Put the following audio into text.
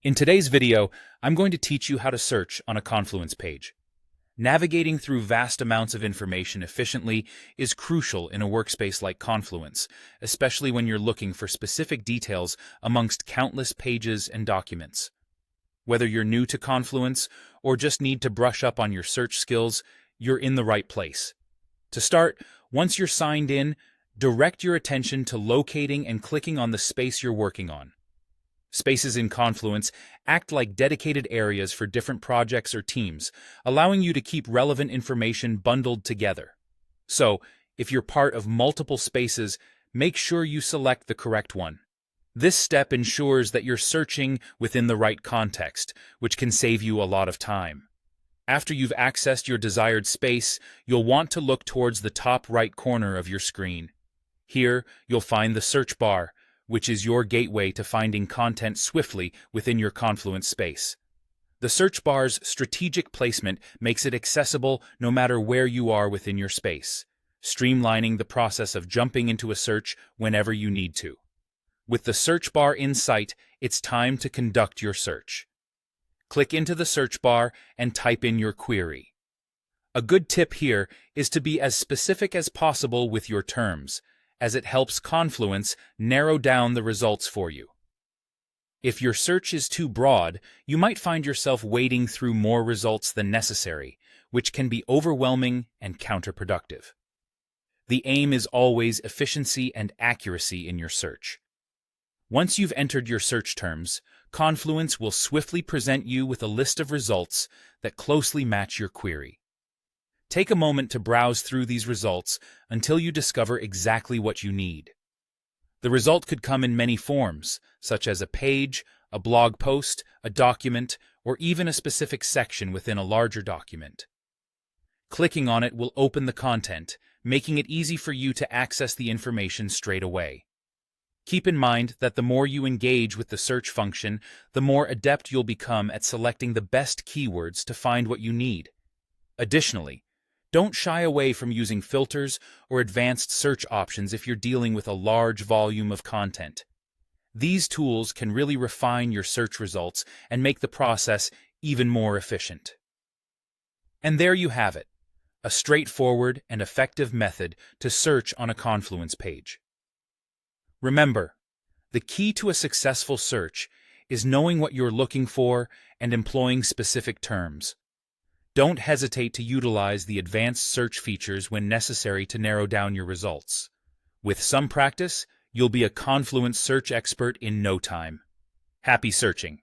In today's video, I'm going to teach you how to search on a Confluence page. Navigating through vast amounts of information efficiently is crucial in a workspace like Confluence, especially when you're looking for specific details amongst countless pages and documents. Whether you're new to Confluence or just need to brush up on your search skills, you're in the right place. To start, once you're signed in, direct your attention to locating and clicking on the space you're working on. Spaces in Confluence act like dedicated areas for different projects or teams, allowing you to keep relevant information bundled together. So, if you're part of multiple spaces, make sure you select the correct one. This step ensures that you're searching within the right context, which can save you a lot of time. After you've accessed your desired space, you'll want to look towards the top right corner of your screen. Here, you'll find the search bar, which is your gateway to finding content swiftly within your Confluence space. The search bar's strategic placement makes it accessible no matter where you are within your space, streamlining the process of jumping into a search whenever you need to. With the search bar in sight, it's time to conduct your search. Click into the search bar and type in your query. A good tip here is to be as specific as possible with your terms, as it helps Confluence narrow down the results for you. If your search is too broad, you might find yourself wading through more results than necessary, which can be overwhelming and counterproductive. The aim is always efficiency and accuracy in your search. Once you've entered your search terms, Confluence will swiftly present you with a list of results that closely match your query. Take a moment to browse through these results until you discover exactly what you need. The result could come in many forms, such as a page, a blog post, a document, or even a specific section within a larger document. Clicking on it will open the content, making it easy for you to access the information straight away. Keep in mind that the more you engage with the search function, the more adept you'll become at selecting the best keywords to find what you need. Additionally, don't shy away from using filters or advanced search options if you're dealing with a large volume of content. These tools can really refine your search results and make the process even more efficient. And there you have it, a straightforward and effective method to search on a Confluence page. Remember, the key to a successful search is knowing what you're looking for and employing specific terms. Don't hesitate to utilize the advanced search features when necessary to narrow down your results. With some practice, you'll be a Confluence search expert in no time. Happy searching!